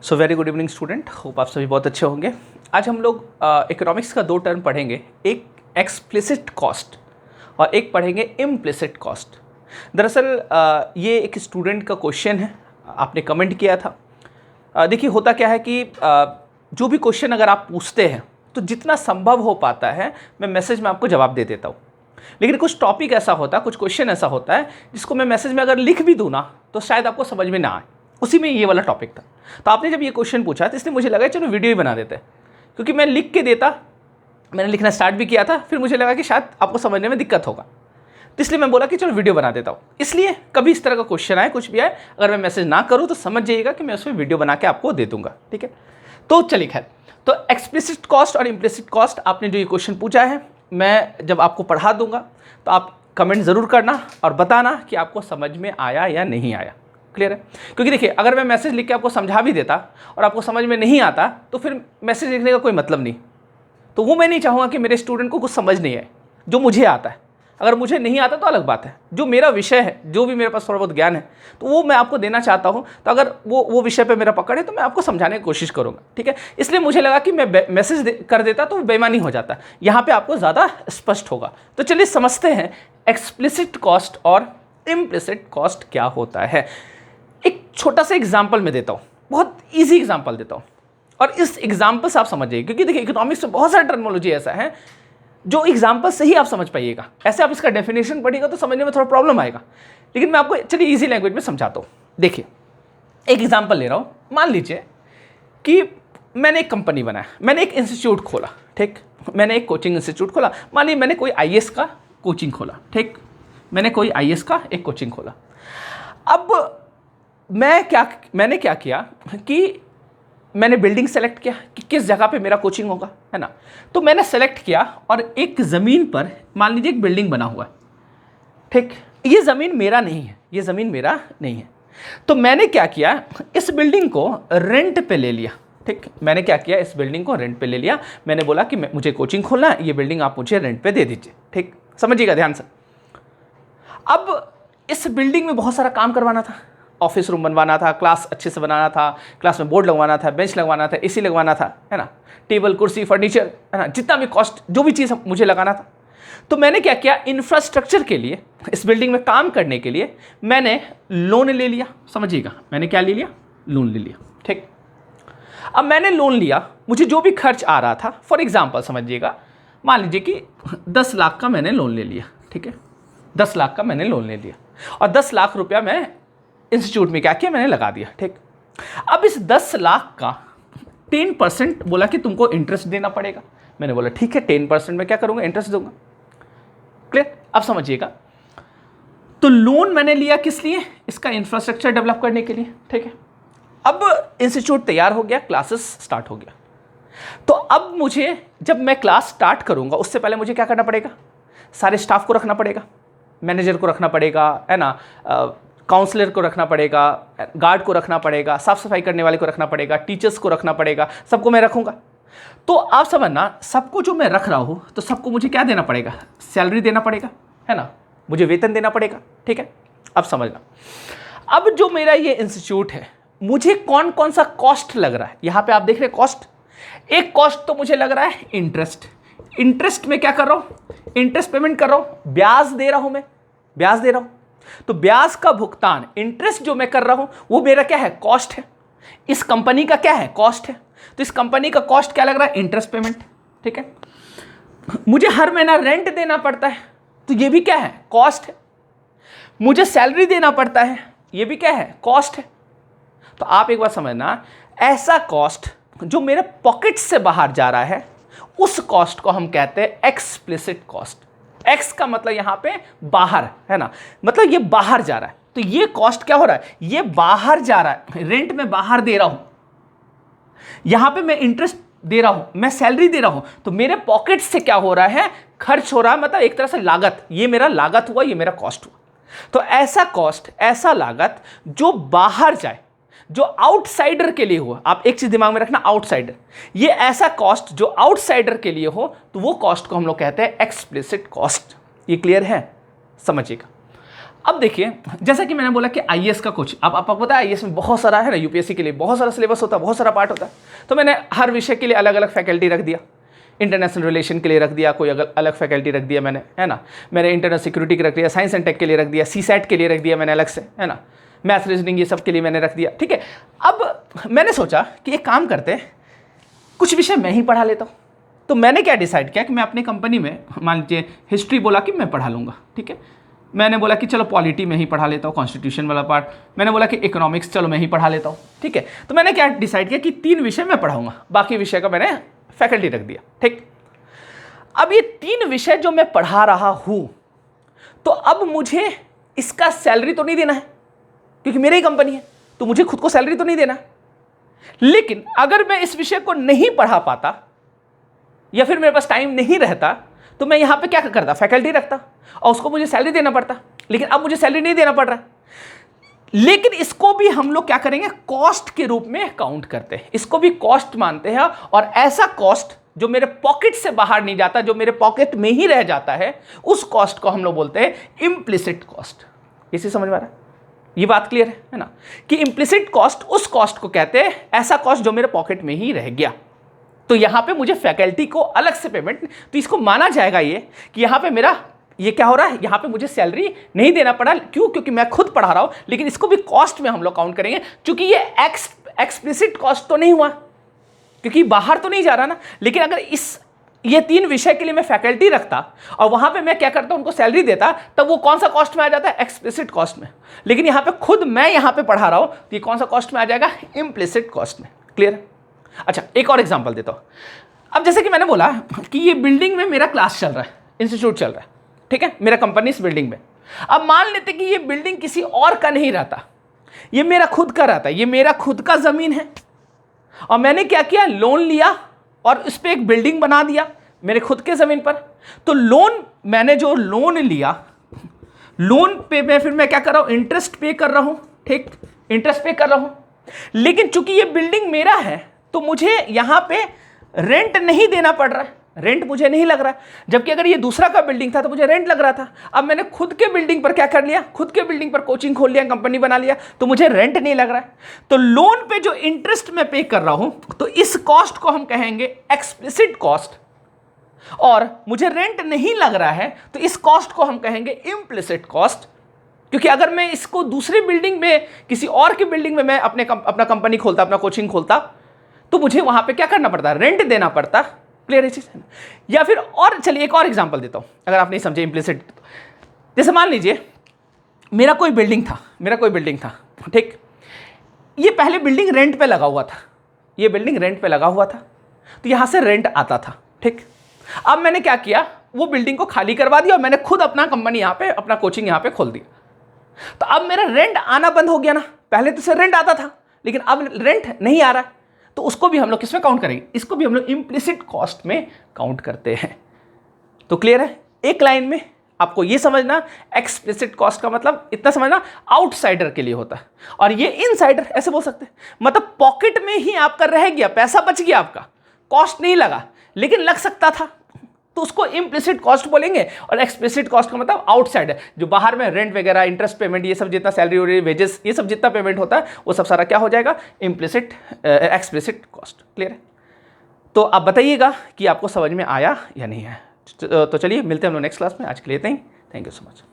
So very good evening student, hope आप सभी बहुत अच्छे होंगे। आज हम लोग इकोनॉमिक्स का दो टर्म पढ़ेंगे, एक एक्सप्लिसिट कॉस्ट और एक पढ़ेंगे इम्प्लिसिट कॉस्ट। दरअसल ये एक स्टूडेंट का क्वेश्चन है, आपने कमेंट किया था। देखिए होता क्या है कि जो भी क्वेश्चन अगर आप पूछते हैं तो जितना संभव हो पाता है मैं मैसेज में आपको जवाब दे देता हूँ, लेकिन कुछ टॉपिक ऐसा होता है, कुछ क्वेश्चन ऐसा होता है जिसको मैं मैसेज में अगर लिख भी दूँ ना तो शायद आपको समझ में ना आए। उसी में ये वाला टॉपिक था, तो आपने जब ये क्वेश्चन पूछा तो इसलिए मुझे लगा चलो वीडियो ही बना देते हैं, क्योंकि मैं लिख के देता, मैंने लिखना स्टार्ट भी किया था, फिर मुझे लगा कि शायद आपको समझने में दिक्कत होगा, तो इसलिए मैं बोला कि चलो वीडियो बना देता हूँ। इसलिए कभी इस तरह का क्वेश्चन आए, कुछ भी आए, अगर मैं मैसेज ना करूँ तो समझ जाइएगा कि मैं उसमें वीडियो बना के आपको दे दूँगा, ठीक है। तो चलिए खैर, तो एक्सप्लिसिट कॉस्ट और इम्प्लिसिट कॉस्ट आपने जो ये क्वेश्चन पूछा है, मैं जब आपको पढ़ा दूंगा तो आप कमेंट ज़रूर करना और बताना कि आपको समझ में आया या नहीं आया। क्लियर है? क्योंकि देखिए अगर मैं मैसेज लिख के आपको समझा भी देता और आपको समझ में नहीं आता तो फिर मैसेज लिखने का कोई मतलब नहीं। तो वो मैं नहीं चाहूँगा कि मेरे स्टूडेंट को कुछ समझ नहीं आए, जो मुझे आता है। अगर मुझे नहीं आता तो अलग बात है, जो मेरा विषय है, जो भी मेरे पास थोड़ा बहुत ज्ञान है तो वो मैं आपको देना चाहता हूँ। तो अगर वो विषय पे मेरा पकड़ है तो मैं आपको समझाने की कोशिश करूँगा, ठीक है। इसलिए मुझे लगा कि मैं मैसेज कर देता तो बेईमानी हो जाता, यहाँ पे आपको ज़्यादा स्पष्ट होगा। तो चलिए समझते हैं एक्सप्लिसिट कॉस्ट और इम्प्लिसिट कॉस्ट क्या होता है। एक छोटा सा एग्जाम्पल मैं देता हूँ, बहुत ईजी एग्जाम्पल देता हूँ, और इस एग्जाम्पल से आप समझ जाइए, क्योंकि देखिए इकोनॉमिक्स में बहुत सारा टर्मिनोलॉजी ऐसा है जो एग्जाम्पल से ही आप समझ पाइएगा। ऐसे आप इसका डेफिनेशन पढ़िएगा तो समझने में थोड़ा प्रॉब्लम आएगा, लेकिन मैं आपको चलिए इजी लैंग्वेज में समझाता हूँ। देखिए एक एग्जाम्पल ले रहा हूँ, मान लीजिए कि मैंने एक कंपनी बनाया, मैंने एक इंस्टीट्यूट खोला, ठीक, मैंने एक कोचिंग इंस्टीट्यूट खोला। मान लीजिए मैंने कोई आईएएस का कोचिंग खोला, ठीक, मैंने कोई आईएएस का एक कोचिंग खोला। अब मैंने क्या किया कि मैंने बिल्डिंग सेलेक्ट किया कि किस जगह पे मेरा कोचिंग होगा, है ना। तो मैंने सेलेक्ट किया और एक ज़मीन पर मान लीजिए एक बिल्डिंग बना हुआ है, ठीक। ये ज़मीन मेरा नहीं है, ये ज़मीन मेरा नहीं है। तो मैंने क्या किया, इस बिल्डिंग को रेंट पे ले लिया, ठीक। मैंने क्या किया, इस बिल्डिंग को रेंट पे ले लिया। मैंने बोला कि मुझे कोचिंग खोलना है, ये बिल्डिंग आप मुझे रेंट पे दे दीजिए, ठीक। समझिएगा ध्यान से। अब इस बिल्डिंग में बहुत सारा काम करवाना था, ऑफिस रूम बनवाना था, क्लास अच्छे से बनाना था, क्लास में बोर्ड लगवाना था, बेंच लगवाना था, एसी लगवाना था, है ना, टेबल कुर्सी फर्नीचर, है ना, जितना भी कॉस्ट जो भी चीज़ मुझे लगाना था। तो मैंने क्या किया, इंफ्रास्ट्रक्चर के लिए, इस बिल्डिंग में काम करने के लिए मैंने लोन ले लिया। समझिएगा, मैंने क्या ले लिया, लोन ले लिया, ठीक। अब मैंने लोन लिया, मुझे जो भी खर्च आ रहा था, फॉर एग्जाम्पल समझिएगा, मान लीजिए कि 10 लाख का मैंने लोन ले लिया, ठीक है, 10 लाख का मैंने लोन ले लिया और 10 लाख रुपया मैं इंस्टीट्यूट में क्या किया, मैंने लगा दिया, ठीक। अब इस 10 लाख का 10% बोला कि तुमको इंटरेस्ट देना पड़ेगा। मैंने बोला ठीक है, 10% में क्या करूंगा, इंटरेस्ट दूंगा। क्लियर? अब समझिएगा, तो लोन मैंने लिया किस लिए, इसका इंफ्रास्ट्रक्चर डेवलप करने के लिए, ठीक है। अब इंस्टीट्यूट तैयार हो गया, क्लासेस स्टार्ट हो गया। तो अब मुझे जब मैं क्लास स्टार्ट करूंगा उससे पहले मुझे क्या करना पड़ेगा, सारे स्टाफ को रखना पड़ेगा, मैनेजर को रखना पड़ेगा, है ना, काउंसलर को रखना पड़ेगा, गार्ड को रखना पड़ेगा, साफ सफाई करने वाले को रखना पड़ेगा, टीचर्स को रखना पड़ेगा, सबको मैं रखूंगा। तो आप समझना, सबको जो मैं रख रहा हूं तो सबको मुझे क्या देना पड़ेगा, सैलरी देना पड़ेगा, है ना, मुझे वेतन देना पड़ेगा, ठीक है। अब समझना, अब जो मेरा ये इंस्टीट्यूट है, मुझे कौन कौन सा कॉस्ट लग रहा है, यहां पे आप देख रहे हैं कॉस्ट। एक कॉस्ट तो मुझे लग रहा है इंटरेस्ट। इंटरेस्ट में क्या कर रहा हूं, इंटरेस्ट पेमेंट कर रहा हूं, ब्याज दे रहा हूं, मैं ब्याज दे रहा हूं। तो ब्याज का भुगतान, इंटरेस्ट जो मैं कर रहा हूं वो मेरा क्या है, कॉस्ट है। इस कंपनी का क्या है, कॉस्ट है। तो इस कंपनी का कॉस्ट क्या लग रहा है, इंटरेस्ट पेमेंट, ठीक है। मुझे हर महीना रेंट देना पड़ता है, तो ये भी क्या है, कॉस्ट है। मुझे सैलरी देना पड़ता है, ये भी क्या है, कॉस्ट है। तो आप एक बात समझना, ऐसा कॉस्ट जो मेरे पॉकेट से बाहर जा रहा है उस कॉस्ट को हम कहते हैं एक्सप्लिसिट कॉस्ट। एक्स का मतलब यहां पे बाहर, है ना, मतलब ये बाहर जा रहा है। तो ये कॉस्ट क्या हो रहा है, ये बाहर जा रहा है, रेंट में बाहर दे रहा हूं, यहां पे मैं इंटरेस्ट दे रहा हूं, मैं सैलरी दे रहा हूं, तो मेरे पॉकेट से क्या हो रहा है, खर्च हो रहा है, मतलब एक तरह से लागत, ये मेरा लागत हुआ, ये मेरा कॉस्ट हुआ। तो ऐसा कॉस्ट, ऐसा लागत जो बाहर जाए, जो आउटसाइडर के लिए हो, आप एक चीज दिमाग में रखना, आउटसाइडर, ये ऐसा कॉस्ट जो आउटसाइडर के लिए हो, तो वो कॉस्ट को हम लोग कहते हैं एक्सप्लिसिट कॉस्ट। ये क्लियर है, समझिएगा। अब देखिए, जैसा कि मैंने बोला कि आईएएस का कुछ, अब आपको पता है आईएएस में बहुत सारा है ना, यूपीएससी के लिए बहुत सारा सिलेबस होता है, बहुत सारा पार्ट होता है। तो मैंने हर विषय के लिए अलग अलग फैकल्टी रख दिया, इंटरनेशनल रिलेशन के लिए रख दिया, कोई अलग फैकल्टी रख दिया मैंने, है ना, मैंने इंटरनल सिक्योरिटी के रख दिया, साइंस एंड टेक के लिए रख दिया, सीसैट के लिए रख दिया मैंने अलग से, है ना, मैथ रीजनिंग ये सब के लिए मैंने रख दिया, ठीक है। अब मैंने सोचा कि एक काम करते हैं, कुछ विषय मैं ही पढ़ा लेता हूँ। तो मैंने क्या डिसाइड किया कि मैं अपनी कंपनी में, मान लीजिए हिस्ट्री बोला कि मैं पढ़ा लूँगा, ठीक है। मैंने बोला कि चलो पॉलिटी में ही पढ़ा लेता हूँ, कॉन्स्टिट्यूशन वाला पार्ट। मैंने बोला कि इकोनॉमिक्स चलो मैं ही पढ़ा लेता हूँ, ठीक है। तो मैंने क्या डिसाइड किया कि 3 विषय मैं पढ़ाऊंगा, बाकी विषय का मैंने फैकल्टी रख दिया, ठीक। अब ये 3 विषय जो मैं पढ़ा रहा हूँ, तो अब मुझे इसका सैलरी तो नहीं देना है, क्योंकि मेरी ही कंपनी है, तो मुझे खुद को सैलरी तो नहीं देना। लेकिन अगर मैं इस विषय को नहीं पढ़ा पाता या फिर मेरे पास टाइम नहीं रहता, तो मैं यहां पे क्या करता, फैकल्टी रखता और उसको मुझे सैलरी देना पड़ता। लेकिन अब मुझे सैलरी नहीं देना पड़ रहा, लेकिन इसको भी हम लोग क्या करेंगे, कॉस्ट के रूप में काउंट करते हैं, इसको भी कॉस्ट मानते हैं। और ऐसा कॉस्ट जो मेरे पॉकेट से बाहर नहीं जाता, जो मेरे पॉकेट में ही रह जाता है, उस कॉस्ट को हम लोग बोलते हैं इम्प्लिसिट कॉस्ट। इसे समझ में आ रहा है? ये बात क्लियर है ना, कि इम्प्लिसिट कॉस्ट उस कॉस्ट को कहते हैं, ऐसा कॉस्ट जो मेरे पॉकेट में ही रह गया। तो यहां पे मुझे फैकल्टी को अलग से पेमेंट, तो इसको माना जाएगा ये कि यहां पे मेरा ये क्या हो रहा है, यहां पे मुझे सैलरी नहीं देना पड़ा। क्यों? क्योंकि मैं खुद पढ़ा रहा हूं, लेकिन इसको भी कॉस्ट में हम लोग काउंट करेंगे, क्योंकि ये एक्सप्लिसिट कॉस्ट तो नहीं हुआ, क्योंकि बाहर तो नहीं जा रहा ना। लेकिन अगर ये 3 विषय के लिए मैं फैकल्टी रखता और वहां पे मैं क्या करता, उनको सैलरी देता, तब वो कौन सा कॉस्ट में आ जाता है, एक्सप्लिसिट कॉस्ट में। लेकिन यहां पे खुद मैं यहां पे पढ़ा रहा हूं, तो ये कौन सा कॉस्ट में आ जाएगा, इम्प्लिसिट कॉस्ट में। क्लियर है? अच्छा, एक और एग्जांपल देता हूं। अब जैसे कि मैंने बोला कि ये बिल्डिंग में मेरा क्लास चल रहा है, इंस्टीट्यूट चल रहा है, ठीक है, मेरा कंपनी इस बिल्डिंग में। अब मान लेते कि ये बिल्डिंग किसी और का नहीं रहता, ये मेरा खुद का रहता है, ये मेरा खुद का जमीन है, और मैंने क्या किया, लोन लिया और इस पे एक बिल्डिंग बना दिया मेरे खुद के जमीन पर। तो मैंने जो लोन लिया, लोन पे मैं क्या कर रहा हूं, इंटरेस्ट पे कर रहा हूं, ठीक, इंटरेस्ट पे कर रहा हूं। लेकिन चूंकि ये बिल्डिंग मेरा है, तो मुझे यहां पे रेंट नहीं देना पड़ रहा है, रेंट मुझे नहीं लग रहा है। जबकि अगर ये दूसरा का बिल्डिंग था तो मुझे रेंट लग रहा था। अब मैंने खुद के बिल्डिंग पर क्या कर लिया, खुद के बिल्डिंग पर कोचिंग खोल लिया, कंपनी बना लिया, तो मुझे रेंट नहीं लग रहा है। तो लोन पे जो इंटरेस्ट मैं पे कर रहा हूं, तो इस कॉस्ट को हम कहेंगे एक्सप्लिसिट कॉस्ट, और मुझे रेंट नहीं लग रहा है, तो इस कॉस्ट को हम कहेंगे इम्प्लिसिट कॉस्ट। क्योंकि अगर मैं इसको दूसरी बिल्डिंग में, किसी और की बिल्डिंग में मैं अपना कंपनी खोलता, अपना कोचिंग खोलता, तो मुझे वहां पे क्या करना पड़ता, रेंट देना पड़ता। क्लियर है चीज? या फिर और चलिए एक और एग्जांपल देता हूं, अगर आप नहीं समझे इम्प्लिसिट। जैसे मान लीजिए मेरा कोई बिल्डिंग था, ठीक, ये पहले बिल्डिंग रेंट पे लगा हुआ था, ये बिल्डिंग रेंट पे लगा हुआ था, तो यहां से रेंट आता था, ठीक। अब मैंने क्या किया, वो बिल्डिंग को खाली करवा दिया और मैंने खुद अपना कंपनी यहां पे, अपना कोचिंग यहां पे खोल दिया। तो अब मेरा रेंट आना बंद हो गया ना, पहले तो से रेंट आता था, लेकिन अब रेंट नहीं आ रहा, तो उसको भी हम लोग किसमें काउंट करेंगे, इसको भी हम लोग इम्प्लिसिट कॉस्ट में काउंट करते हैं। तो क्लियर है? एक लाइन में आपको ये समझना, एक्सप्लिसिट कॉस्ट का मतलब इतना समझना, आउटसाइडर के लिए होता है, और ये इनसाइडर, ऐसे बोल सकते हैं, मतलब पॉकेट में ही आपका रह गया, पैसा बच गया आपका, कॉस्ट नहीं लगा, लेकिन लग सकता था, तो उसको इम्प्लिसिट कॉस्ट बोलेंगे। और एक्सप्लिसिट कॉस्ट का मतलब आउटसाइडर, जो बाहर में रेंट वगैरह, इंटरेस्ट पेमेंट, ये सब जितना सैलरी वेजेस, ये सब जितना पेमेंट होता है, वो सब सारा क्या हो जाएगा, इम्प्लिसिट एक्सप्लिसिट कॉस्ट। क्लियर है? तो आप बताइएगा कि आपको समझ में आया या नहीं है। तो चलिए मिलते हैं हम लोग नेक्स्ट क्लास में। आज के लिए थैंक यू सो मच।